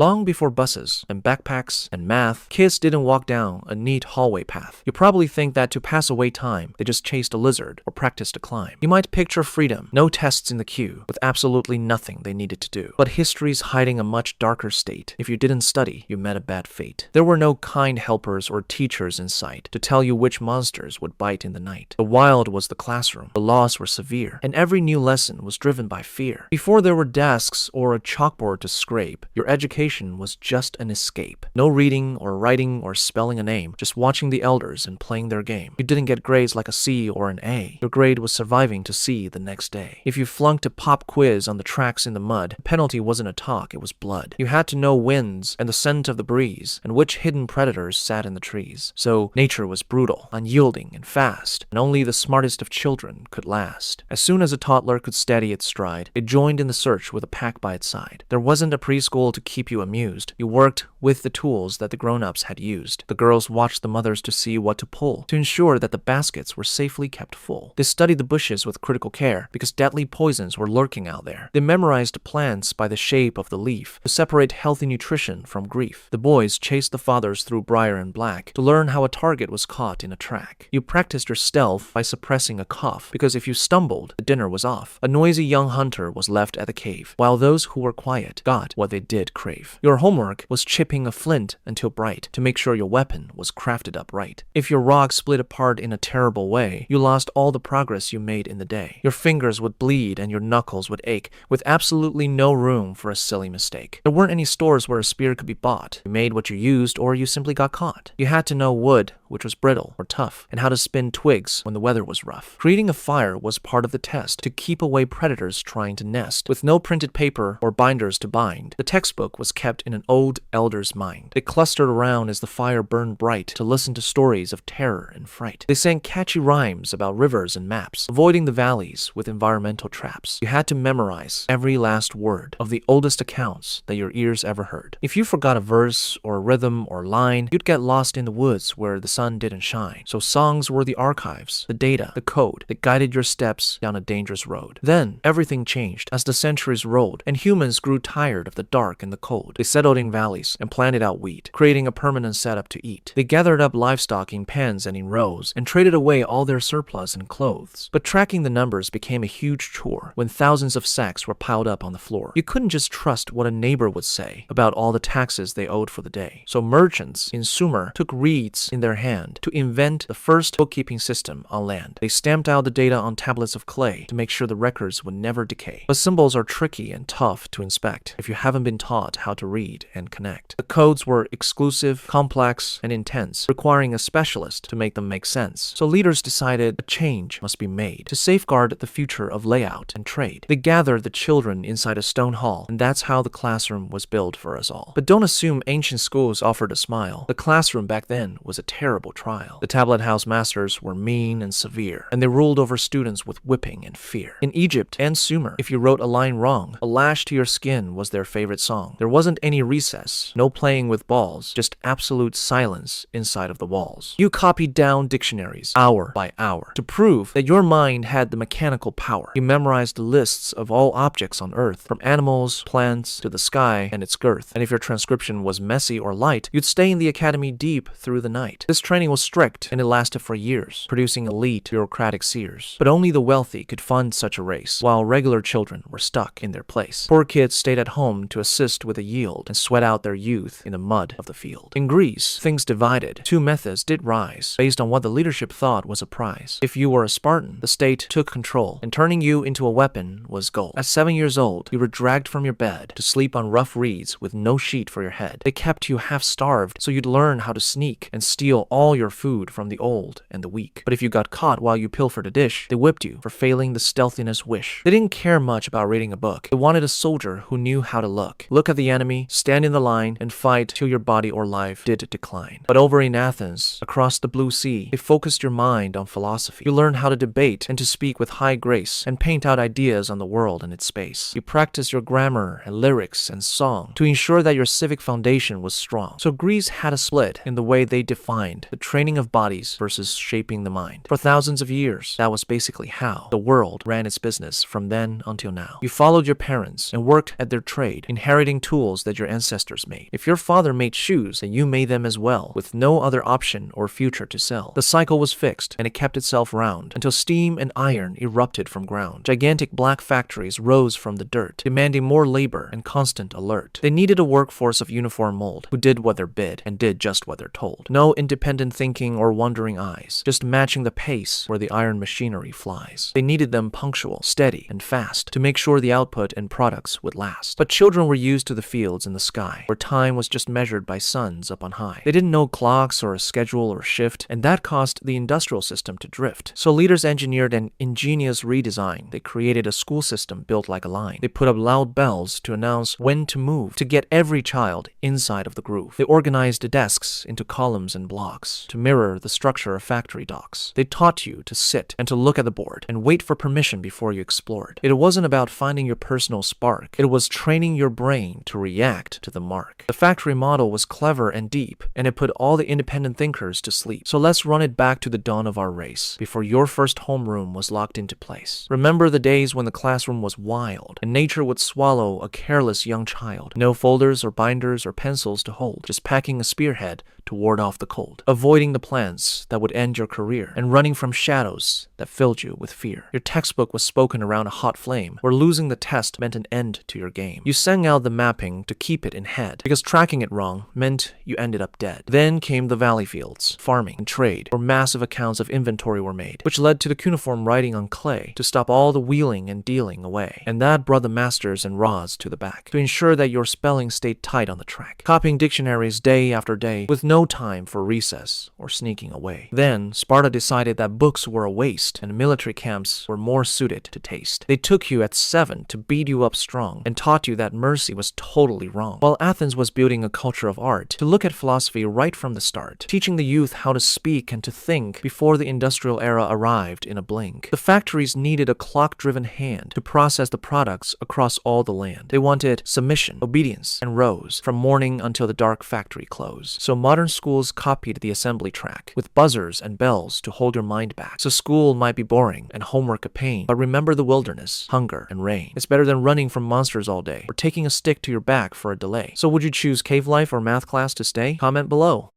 Long before buses and backpacks and math, kids didn't walk down a neat hallway path. You probably think that to pass away time, they just chased a lizard or practiced a climb. You might picture freedom, no tests in the queue, with absolutely nothing they needed to do. But history's hiding a much darker state. If you didn't study, you met a bad fate. There were no kind helpers or teachers in sight to tell you which monsters would bite in the night. The wild was the classroom. The laws were severe, and every new lesson was driven by fear. Before there were desks or a chalkboard to scrape, your education was just an escape. No reading or writing or spelling a name, just watching the elders and playing their game. You didn't get grades like a C or an A. Your grade was surviving to C the next day. If you flunked a pop quiz on the tracks in the mud, the penalty wasn't a talk, it was blood. You had to know winds and the scent of the breeze and which hidden predators sat in the trees. So nature was brutal, unyielding, and fast, and only the smartest of children could last. As soon as a toddler could steady its stride, it joined in the search with a pack by its side. There wasn't a preschool to keep you amused. You worked with the tools that the grown-ups had used. The girls watched the mothers to see what to pull, to ensure that the baskets were safely kept full. They studied the bushes with critical care, because deadly poisons were lurking out there. They memorized plants by the shape of the leaf, to separate healthy nutrition from grief. The boys chased the fathers through briar and black, to learn how a target was caught in a track. You practiced your stealth by suppressing a cough, because if you stumbled, the dinner was off. A noisy young hunter was left at the cave, while those who were quiet got what they did crave. Your homework was chipping a flint until bright, to make sure your weapon was crafted up right. If your rock split apart in a terrible way, you lost all the progress you made in the day. Your fingers would bleed and your knuckles would ache, with absolutely no room for a silly mistake. There weren't any stores where a spear could be bought. You made what you used, or you simply got caught. You had to know wood, which was brittle or tough, and how to spin twigs when the weather was rough. Creating a fire was part of the test, to keep away predators trying to nest. With no printed paper or binders to bind, the textbook was kept in an old elder's mind. They clustered around as the fire burned bright to listen to stories of terror and fright. They sang catchy rhymes about rivers and maps, avoiding the valleys with environmental traps. You had to memorize every last word of the oldest accounts that your ears ever heard. If you forgot a verse or a rhythm or line, you'd get lost in the woods where the sun didn't shine. So songs were the archives, the data, the code that guided your steps down a dangerous road. Then everything changed as the centuries rolled and humans grew tired of the dark and the cold. They settled in valleys and planted out wheat, creating a permanent setup to eat. They gathered up livestock in pens and in rows and traded away all their surplus in clothes. But tracking the numbers became a huge chore when thousands of sacks were piled up on the floor. You couldn't just trust what a neighbor would say about all the taxes they owed for the day. So merchants in Sumer took reeds in their hand to invent the first bookkeeping system on land. They stamped out the data on tablets of clay to make sure the records would never decay. But symbols are tricky and tough to inspect if you haven't been taught how to read and connect. The codes were exclusive, complex, and intense, requiring a specialist to make them make sense. So leaders decided a change must be made to safeguard the future of layout and trade. They gathered the children inside a stone hall, and that's how the classroom was built for us all. But don't assume ancient schools offered a smile. The classroom back then was a terrible trial. The tablet house masters were mean and severe, and they ruled over students with whipping and fear. In Egypt and Sumer, if you wrote a line wrong, a lash to your skin was their favorite song. There wasn't any recess, no playing with balls, just absolute silence inside of the walls. You copied down dictionaries, hour by hour, to prove that your mind had the mechanical power. You memorized the lists of all objects on Earth, from animals, plants, to the sky and its girth. And if your transcription was messy or light, you'd stay in the academy deep through the night. This training was strict, and it lasted for years, producing elite bureaucratic seers. But only the wealthy could fund such a race, while regular children were stuck in their place. Poor kids stayed at home to assist with the yield and sweat out their youth in the mud of the field. In Greece, things divided. Two methods did rise, based on what the leadership thought was a prize. If you were a Spartan, the state took control, and turning you into a weapon was gold. At 7 years old, you were dragged from your bed to sleep on rough reeds with no sheet for your head. They kept you half-starved so you'd learn how to sneak and steal all your food from the old and the weak. But if you got caught while you pilfered a dish, they whipped you for failing the stealthiness wish. They didn't care much about reading a book. They wanted a soldier who knew how to look at the enemy, stand in the line, and fight till your body or life did decline. But over in Athens, across the blue sea, they focused your mind on philosophy. You learned how to debate and to speak with high grace and paint out ideas on the world and its space. You practiced your grammar and lyrics and song to ensure that your civic foundation was strong. So Greece had a split in the way they defined the training of bodies versus shaping the mind. For thousands of years, that was basically how the world ran its business from then until now. You followed your parents and worked at their trade, inheriting tools tools that your ancestors made. If your father made shoes, then you made them as well, with no other option or future to sell. The cycle was fixed, and it kept itself round, until steam and iron erupted from ground. Gigantic black factories rose from the dirt, demanding more labor and constant alert. They needed a workforce of uniform mold, who did what they're bid, and did just what they're told. No independent thinking or wandering eyes, just matching the pace where the iron machinery flies. They needed them punctual, steady, and fast, to make sure the output and products would last. But children were used to the fields and the sky, where time was just measured by suns up on high. They didn't know clocks or a schedule or shift, and that caused the industrial system to drift. So leaders engineered an ingenious redesign. They created a school system built like a line. They put up loud bells to announce when to move, to get every child inside of the groove. They organized the desks into columns and blocks, to mirror the structure of factory docks. They taught you to sit and to look at the board and wait for permission before you explored. It wasn't about finding your personal spark. It was training your brain to react to the mark. The factory model was clever and deep, and it put all the independent thinkers to sleep. So let's run it back to the dawn of our race, before your first homeroom was locked into place. Remember the days when the classroom was wild, and nature would swallow a careless young child. No folders or binders or pencils to hold, just packing a spearhead to ward off the cold, avoiding the plans that would end your career, and running from shadows that filled you with fear. Your textbook was spoken around a hot flame, where losing the test meant an end to your game. You sang out the mapping to keep it in head, because tracking it wrong meant you ended up dead. Then came the valley fields, farming, and trade, where massive accounts of inventory were made, which led to the cuneiform writing on clay to stop all the wheeling and dealing away. And that brought the masters and raws to the back, to ensure that your spelling stayed tight on the track, copying dictionaries day after day, with no time for recess or sneaking away. Then, Sparta decided that books were a waste, and military camps were more suited to taste. They took you at 7 to beat you up strong, and taught you that mercy was totally wrong, while Athens was building a culture of art, to look at philosophy right from the start, teaching the youth how to speak and to think before the industrial era arrived in a blink. The factories needed a clock-driven hand to process the products across all the land. They wanted submission, obedience, and rows, from morning until the dark factory close. So modern schools copied the assembly track, with buzzers and bells to hold your mind back. So school might be boring and homework a pain, but remember the wilderness, hunger, and rain. It's better than running from monsters all day, or taking a stick to your back for a delay. So would you choose cave life or math class to stay? Comment below.